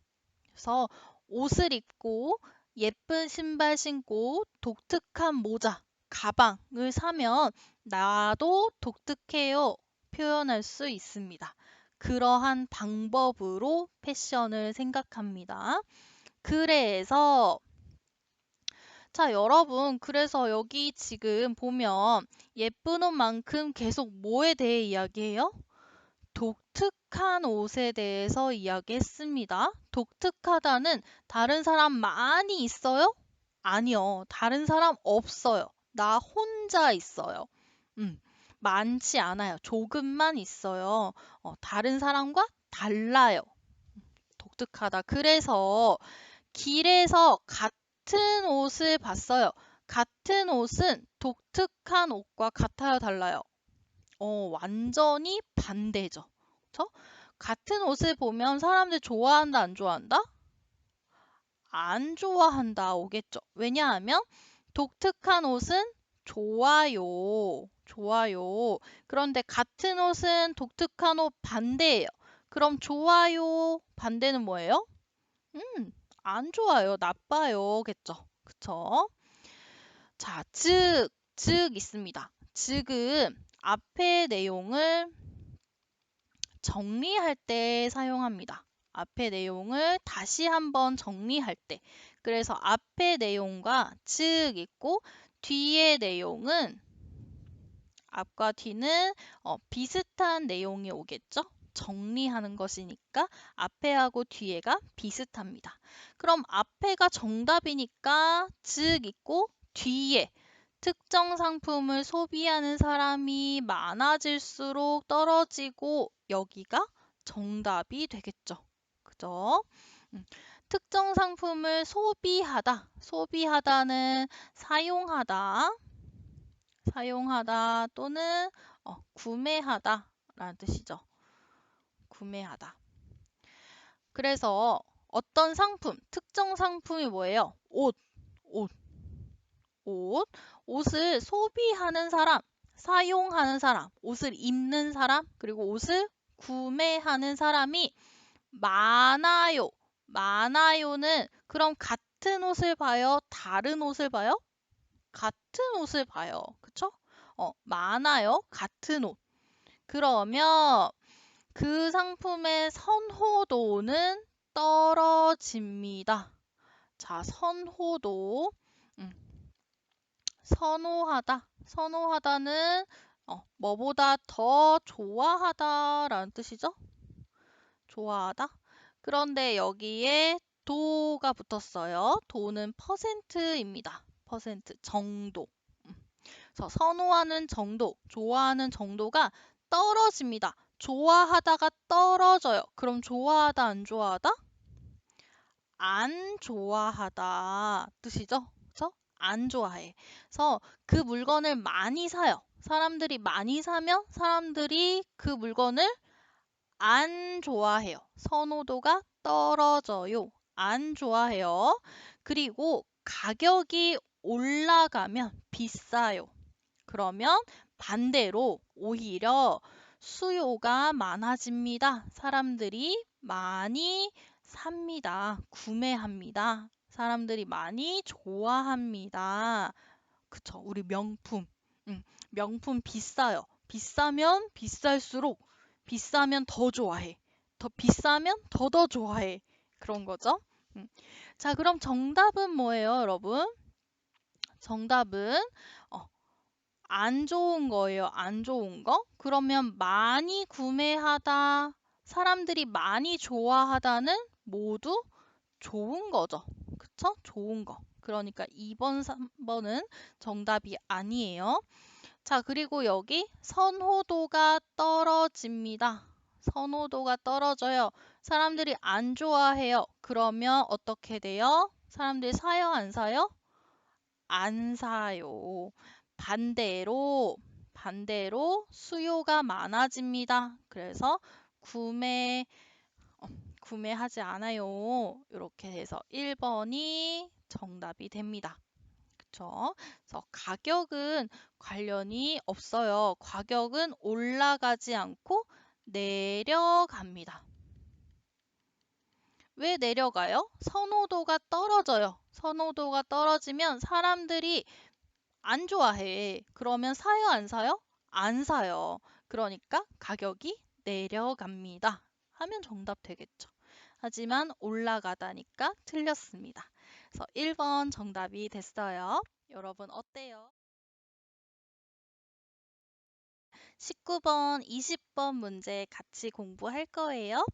그래서 옷을 입고 예쁜 신발 신고 독특한 모자, 가방을 사면 나도 독특해요 표현할 수 있습니다. 그러한 방법으로 패션을 생각합니다. 그래서 자, 여러분, 그래서 여기 지금 보면 예쁜 옷만큼 계속 뭐에 대해 이야기해요? 독특한 옷에 대해서 이야기했습니다. 독특하다는 다른 사람 많이 있어요? 아니요. 다른 사람 없어요. 나 혼자 있어요. 음, 많지 않아요. 조금만 있어요. 다른 사람과 달라요. 독특하다. 그래서 길에서 같은 옷을 봤어요. 같은 옷은 독특한 옷과 같아요, 달라요? 완전히 반대죠. 그쵸? 같은 옷을 보면 사람들 좋아한다, 안 좋아한다? 안 좋아한다 오겠죠. 왜냐하면 독특한 옷은 좋아요. 좋아요. 그런데 같은 옷은 독특한 옷 반대예요. 그럼 좋아요 반대는 뭐예요? 안 좋아요. 나빠요. 겠죠? 그쵸? 자, 즉 있습니다. 즉은 앞의 내용을 정리할 때 사용합니다. 앞의 내용을 다시 한번 정리할 때. 그래서 앞의 내용과 즉 있고 뒤의 내용은 앞과 뒤는 비슷한 내용이 오겠죠? 정리하는 것이니까 앞에하고 뒤에가 비슷합니다. 그럼 앞에가 정답이니까 즉 있고 뒤에 특정 상품을 소비하는 사람이 많아질수록 떨어지고 여기가 정답이 되겠죠. 그죠? 특정 상품을 소비하다. 소비하다는 사용하다 또는 구매하다 라는 뜻이죠. 구매하다. 그래서 어떤 상품, 특정 상품이 뭐예요? 옷, 옷을 소비하는 사람, 사용하는 사람, 옷을 입는 사람, 그리고 옷을 구매하는 사람이 많아요. 많아요는 그럼 같은 옷을 봐요? 다른 옷을 봐요? 같은 옷을 봐요. 그쵸? 많아요. 같은 옷. 그러면 그 상품의 선호도는 떨어집니다. 자, 선호도. 음, 선호하다. 선호하다는 뭐보다 더 좋아하다라는 뜻이죠? 좋아하다. 그런데 여기에 도가 붙었어요. 도는 퍼센트입니다. 퍼센트, 정도. 그래서 선호하는 정도, 좋아하는 정도가 떨어집니다. 좋아하다가 떨어져요. 그럼 좋아하다, 안 좋아하다? 안 좋아하다 뜻이죠? 그래서 안 좋아해. 그래서 그 물건을 많이 사요. 사람들이 많이 사면 사람들이 그 물건을 안 좋아해요. 선호도가 떨어져요. 안 좋아해요. 그리고 가격이 올라가면 비싸요. 그러면 반대로 오히려 수요가 많아집니다. 사람들이 많이 삽니다. 구매합니다. 사람들이 많이 좋아합니다. 그쵸? 우리 명품. 명품 비싸요. 비싸면 비쌀수록 비싸면 더 좋아해. 더 비싸면 더 좋아해. 그런 거죠. 자, 그럼 정답은 뭐예요, 여러분? 정답은 안 좋은 거예요. 안 좋은 거? 그러면 많이 구매하다, 사람들이 많이 좋아하다는 모두 좋은 거죠. 그쵸? 좋은 거. 그러니까 2번, 3번은 정답이 아니에요. 자, 그리고 여기 선호도가 떨어집니다. 선호도가 떨어져요. 사람들이 안 좋아해요. 그러면 어떻게 돼요? 사람들이 사요, 안 사요? 안 사요. 반대로 수요가 많아집니다. 그래서 구매하지 않아요. 이렇게 해서 1번이 정답이 됩니다. 그쵸? 그래서 가격은 관련이 없어요. 가격은 올라가지 않고 내려갑니다. 왜 내려가요? 선호도가 떨어져요. 선호도가 떨어지면 사람들이 안 좋아해. 그러면 사요, 안 사요? 안 사요. 그러니까 가격이 내려갑니다. 하면 정답 되겠죠. 하지만 올라가다니까 틀렸습니다. 그래서 1번 정답이 됐어요. 여러분 어때요? 19번, 20번 문제 같이 공부할 거예요.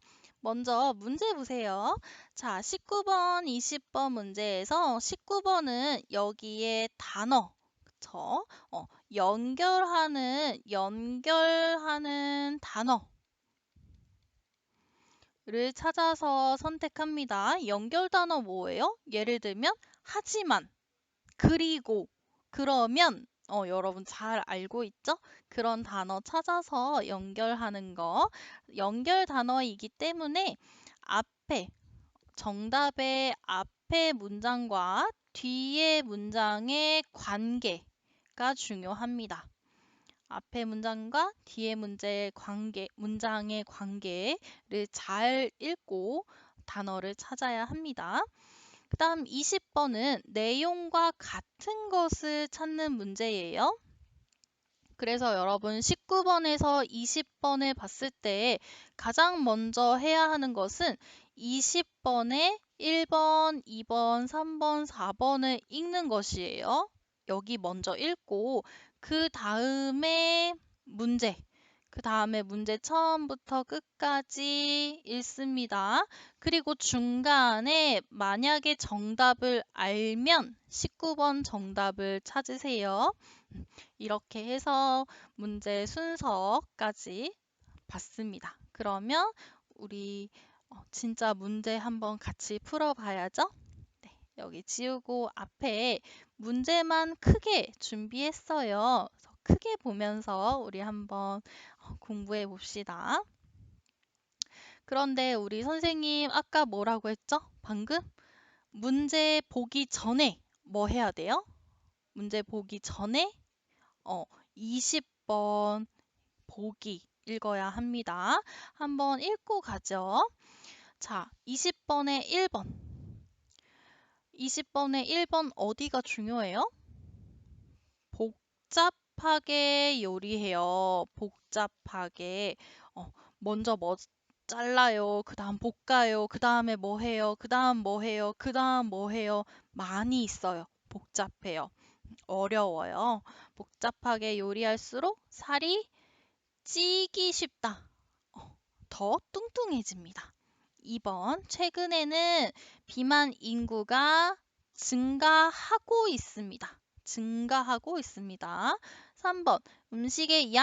먼저 문제 보세요. 자, 19번, 20번 문제에서 19번은 여기에 단어, 그쵸? 연결하는 단어를 찾아서 선택합니다. 연결 단어 뭐예요? 예를 들면 하지만, 그리고, 그러면 여러분 잘 알고 있죠? 그런 단어 찾아서 연결하는 거. 연결 단어이기 때문에 앞에 정답의 앞에 문장과 뒤에 문장의 관계가 중요합니다. 앞에 문장과 뒤에 문장의 관계를 잘 읽고 단어를 찾아야 합니다. 그 다음 20번은 내용과 같은 것을 찾는 문제예요. 그래서 여러분 19번에서 20번을 봤을 때 가장 먼저 해야 하는 것은 20번에 1번, 2번, 3번, 4번을 읽는 것이에요. 여기 먼저 읽고 그 다음에 문제 처음부터 끝까지 읽습니다. 그리고 중간에 만약에 정답을 알면 19번 정답을 찾으세요. 이렇게 해서 문제 순서까지 봤습니다. 그러면 우리 진짜 문제 한번 같이 풀어봐야죠. 네, 여기 지우고 앞에 문제만 크게 준비했어요. 그래서 크게 보면서 우리 한번 공부해 봅시다. 그런데 우리 선생님 아까 뭐라고 했죠? 방금? 문제 보기 전에 뭐 해야 돼요? 문제 보기 전에 20번 보기 읽어야 합니다. 한번 읽고 가죠. 자, 20번에 1번. 20번에 1번 어디가 중요해요? 복잡하게 요리해요. 복잡하게. 먼저 뭐 잘라요. 그 다음 볶아요. 그 다음에 뭐 해요. 그 다음 뭐 해요. 그 다음 뭐 해요. 많이 있어요. 복잡해요. 어려워요. 복잡하게 요리할수록 살이 찌기 쉽다. 더 뚱뚱해집니다. 2번, 최근에는 비만 인구가 증가하고 있습니다. 증가하고 있습니다. 3번, 음식의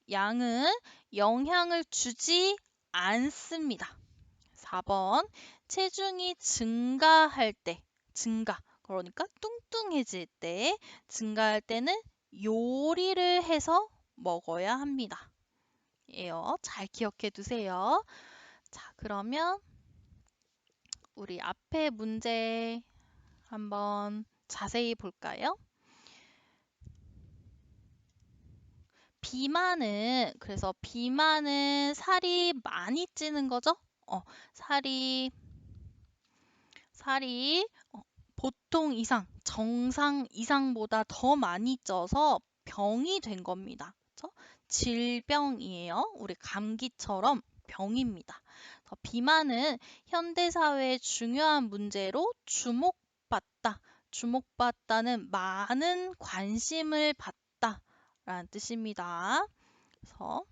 양은 영향을 주지 않습니다. 4번, 체중이 증가할 때, 그러니까 뚱뚱해질 때, 증가할 때는 요리를 해서 먹어야 합니다. 예요. 잘 기억해 두세요. 자, 그러면 우리 앞에 문제 한번 자세히 볼까요? 그래서 비만은 살이 많이 찌는 거죠? 살이 보통 이상, 정상 이상보다 더 많이 쪄서 병이 된 겁니다. 그렇죠? 질병이에요. 우리 감기처럼 병입니다. 비만은 현대사회의 중요한 문제로 주목받다는 많은 관심을 받다라는 뜻입니다. 그래서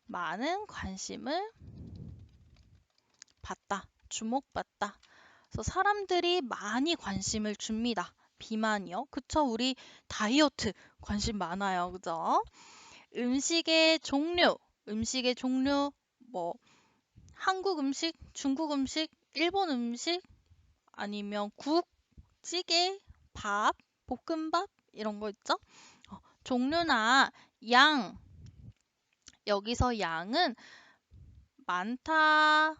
많은 관심을 받다, 주목받다. 그래서 사람들이 많이 관심을 줍니다. 비만이요. 그쵸? 우리 다이어트 관심 많아요. 그죠? 음식의 종류, 뭐 한국 음식, 중국 음식, 일본 음식, 아니면 국, 찌개, 밥, 볶음밥 이런 거 있죠? 종류나 양, 여기서 양은 많다,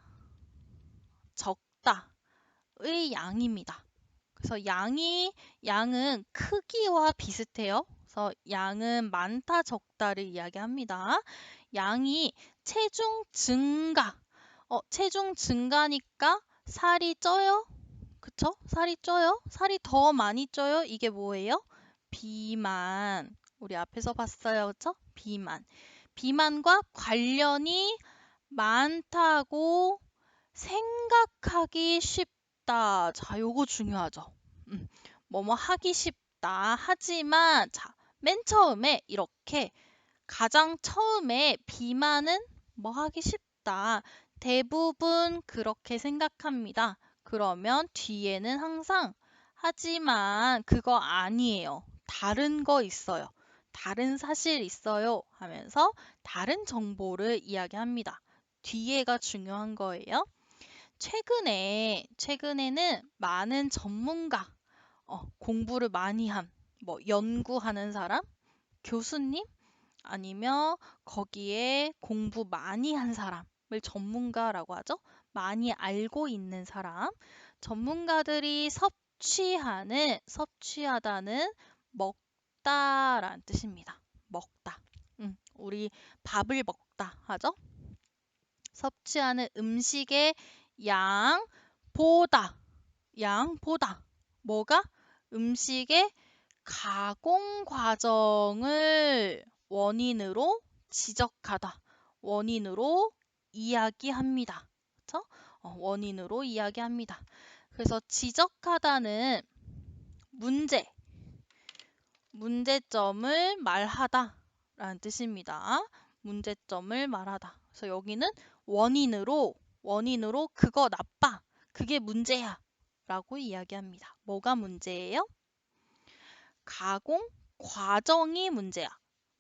적다의 양입니다. 그래서 양은 크기와 비슷해요. 그래서 양은 많다, 적다를 이야기합니다. 양이 체중 증가니까 살이 쪄요. 그쵸? 살이 쪄요? 살이 더 많이 쪄요? 이게 뭐예요? 비만. 우리 앞에서 봤어요. 그쵸? 비만. 비만과 관련이 많다고 생각하기 쉽다. 자, 요거 중요하죠. 뭐뭐 하기 쉽다. 하지만, 자, 맨 처음에 이렇게 가장 처음에 비만은 뭐 하기 쉽다. 대부분 그렇게 생각합니다. 그러면 뒤에는 항상 하지만 그거 아니에요. 다른 거 있어요. 다른 사실 있어요. 하면서 다른 정보를 이야기합니다. 뒤에가 중요한 거예요. 최근에는 많은 전문가, 공부를 많이 뭐 연구하는 사람, 교수님, 아니면 거기에 공부 많이 한 사람을 전문가라고 하죠. 많이 알고 있는 사람. 전문가들이 섭취하다는 먹다라는 뜻입니다. 먹다. 우리 밥을 먹다 하죠. 섭취하는 음식의 양보다. 뭐가? 음식의 가공 과정을 원인으로 지적하다. 원인으로 이야기합니다. 그쵸? 원인으로 이야기합니다. 그래서 지적하다는 문제점을 말하다 라는 뜻입니다. 문제점을 말하다. 그래서 여기는 원인으로 그거 나빠. 그게 문제야. 라고 이야기합니다. 뭐가 문제예요? 가공 과정이 문제야.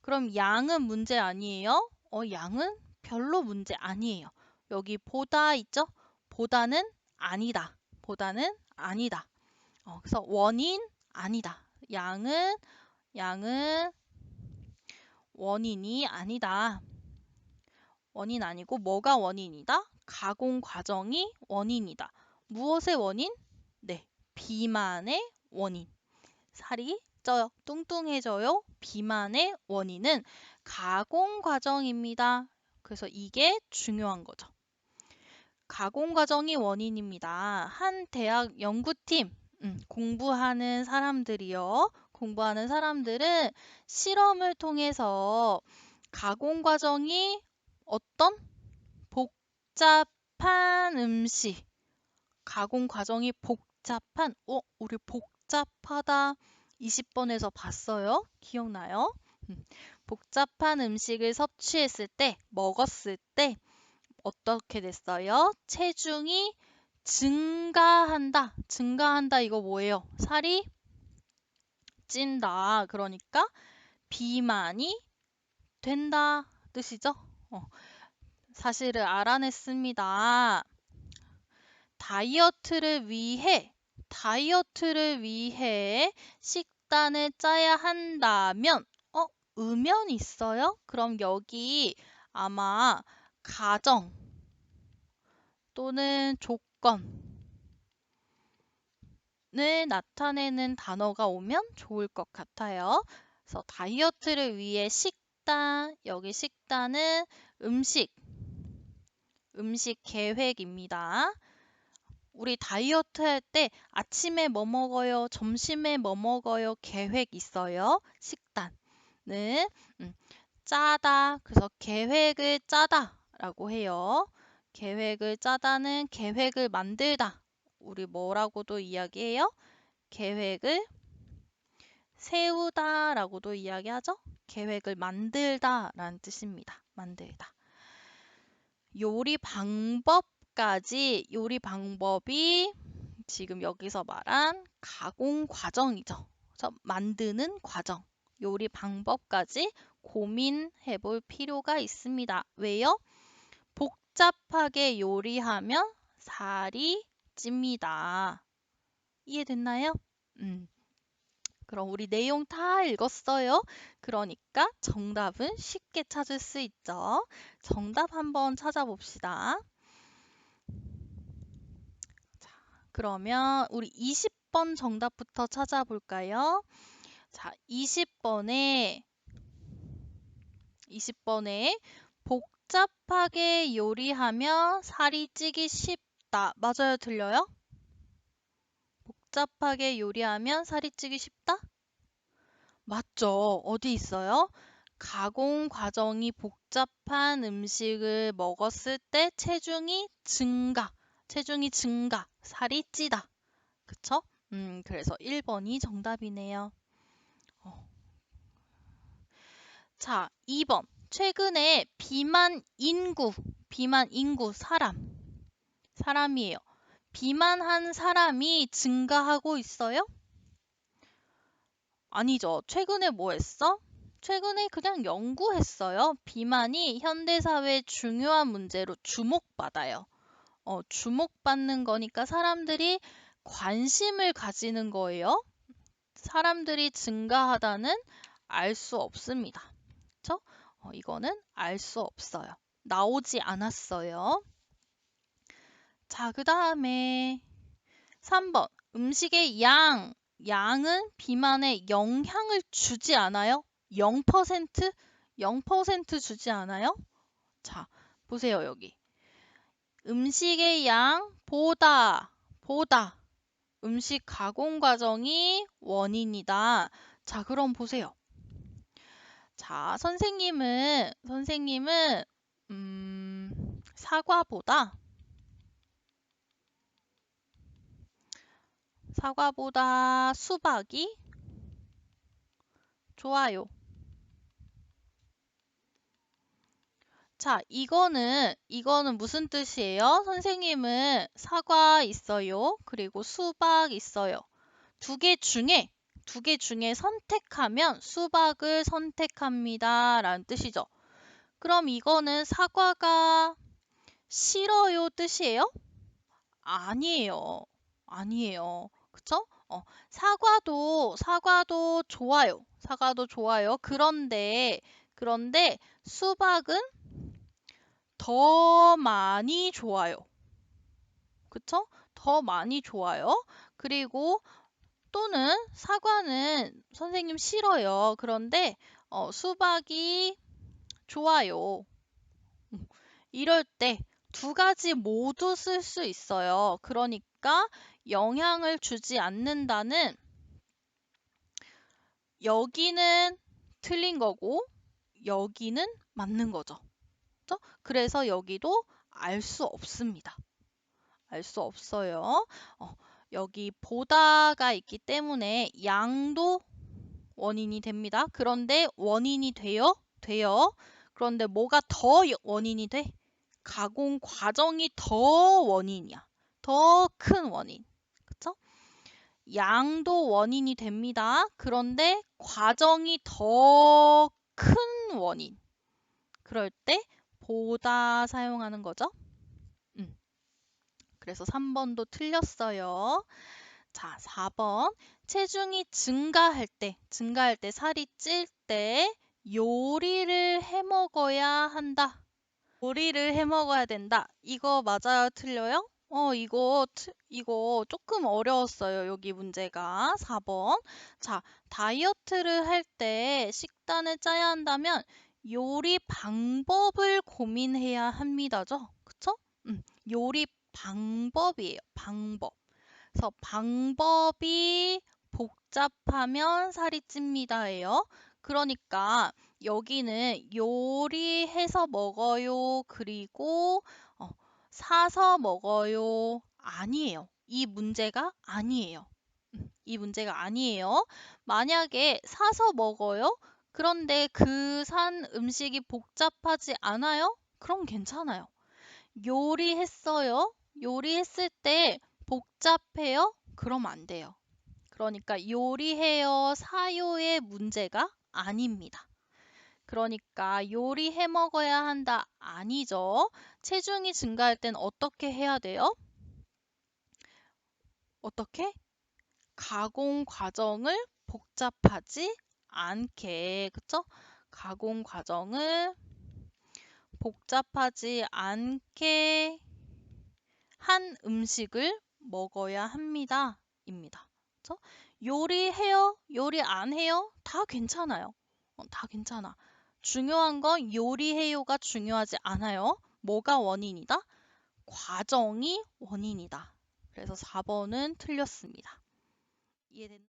그럼 양은 문제 아니에요? 양은 별로 문제 아니에요. 여기 보다 있죠? 보다는 아니다. 그래서 원인 아니다. 양은 원인이 아니다. 원인 아니고 뭐가 원인이다? 가공 과정이 원인이다. 무엇의 원인? 네, 비만의 원인. 살이 쪄요. 뚱뚱해져요. 비만의 원인은 가공 과정입니다. 그래서 이게 중요한 거죠. 가공 과정이 원인입니다. 한 대학 연구팀, 공부하는 사람들은 실험을 통해서 가공 과정이 어떤 복잡한 음식, 가공 과정이 복잡한, 우리 복잡하다 20번에서 봤어요? 기억나요? 복잡한 음식을 먹었을 때 어떻게 됐어요? 체중이 증가한다. 이거 뭐예요? 살이 찐다. 그러니까 비만이 된다 뜻이죠? 사실을 알아냈습니다. 다이어트를 위해 식단을 짜야 한다면 의견이 있어요? 그럼 여기 아마 가정 또는 조건을 나타내는 단어가 오면 좋을 것 같아요. 그래서 다이어트를 위해 여기 식단은 음식 계획입니다. 우리 다이어트 할 때 아침에 뭐 먹어요? 점심에 뭐 먹어요? 계획 있어요. 식단은 짜다. 그래서 계획을 짜다 라고 해요. 계획을 짜다는 계획을 만들다. 우리 뭐라고도 이야기해요? 계획을 세우다 라고도 이야기하죠. 계획을 만들다 라는 뜻입니다. 만들다. 요리 방법이 지금 여기서 말한 가공 과정이죠. 그래서 만드는 과정. 요리 방법까지 고민해 볼 필요가 있습니다. 왜요? 복잡하게 요리하면 살이 찝니다. 이해됐나요? 그럼 우리 내용 다 읽었어요. 그러니까 정답은 쉽게 찾을 수 있죠. 정답 한번 찾아봅시다. 자, 그러면 우리 20번 정답부터 찾아볼까요? 자, 20번에 복잡하게 요리하면 살이 찌기 쉽다. 맞아요, 들려요? 복잡하게 요리하면 살이 찌기 쉽다? 맞죠. 어디 있어요? 가공 과정이 복잡한 음식을 먹었을 때 체중이 증가, 살이 찌다. 그쵸? 그래서 1번이 정답이네요. 자, 2번. 최근에 비만 인구, 사람이에요. 비만한 사람이 증가하고 있어요? 아니죠. 최근에 뭐 했어? 최근에 그냥 연구했어요. 비만이 현대사회의 중요한 문제로 주목받아요. 주목받는 거니까 사람들이 관심을 가지는 거예요. 사람들이 증가하다는 알 수 없습니다. 그쵸? 이거는 알 수 없어요. 나오지 않았어요. 자, 그 다음에 3번. 음식의 양은 비만에 영향을 주지 않아요? 0%? 0% 주지 않아요? 자, 보세요, 여기. 음식의 양 보다. 음식 가공 과정이 원인이다. 자, 그럼 보세요. 자, 선생님은 사과보다 수박이 좋아요. 자, 이거는 무슨 뜻이에요? 선생님은 사과 있어요. 그리고 수박 있어요. 두 개 중에 선택하면 수박을 선택합니다. 라는 뜻이죠. 그럼 이거는 사과가 싫어요 뜻이에요? 아니에요. 그쵸? 사과도 좋아요. 그런데 수박은 더 많이 좋아요. 그쵸? 더 많이 좋아요. 그리고 또는 사과는 선생님 싫어요. 그런데 수박이 좋아요. 이럴 때 두 가지 모두 쓸 수 있어요. 그러니까 영향을 주지 않는다는 여기는 틀린 거고 여기는 맞는 거죠. 그죠? 그래서 여기도 알 수 없습니다. 알 수 없어요. 여기 보다가 있기 때문에 양도 원인이 됩니다. 그런데 원인이 돼요? 돼요. 그런데 뭐가 더 원인이 돼? 가공 과정이 더 원인이야. 더 큰 원인. 그쵸? 양도 원인이 됩니다. 그런데 과정이 더 큰 원인. 그럴 때 보다 사용하는 거죠. 그래서 3번도 틀렸어요. 자, 4번. 체중이 증가할 때 살이 찔 때 요리를 해 먹어야 한다. 요리를 해 먹어야 된다. 이거 맞아요? 틀려요? 이거 조금 어려웠어요. 여기 문제가 4번. 자, 다이어트를 할 때 식단을 짜야 한다면 요리 방법을 고민해야 합니다죠. 그쵸? 요리 방법이에요. 방법. 그래서 방법이 복잡하면 살이 찝니다예요. 그러니까 여기는 요리해서 먹어요. 그리고 사서 먹어요. 아니에요. 이 문제가 아니에요. 이 문제가 아니에요. 만약에 사서 먹어요. 그런데 그 산 음식이 복잡하지 않아요? 그럼 괜찮아요. 요리했어요. 요리했을 때 복잡해요? 그럼 안 돼요. 그러니까 요리해요, 사요의 문제가 아닙니다. 그러니까 요리해 먹어야 한다 아니죠. 체중이 증가할 땐 어떻게 해야 돼요? 어떻게? 가공 과정을 복잡하지 않게, 그쵸? 가공 과정을 복잡하지 않게 한 음식을 먹어야 합니다. 입니다. 그쵸? 요리해요? 요리 안 해요? 다 괜찮아요. 다 괜찮아. 중요한 건 요리해요가 중요하지 않아요. 뭐가 원인이다? 과정이 원인이다. 그래서 4번은 틀렸습니다. 이해됐나요?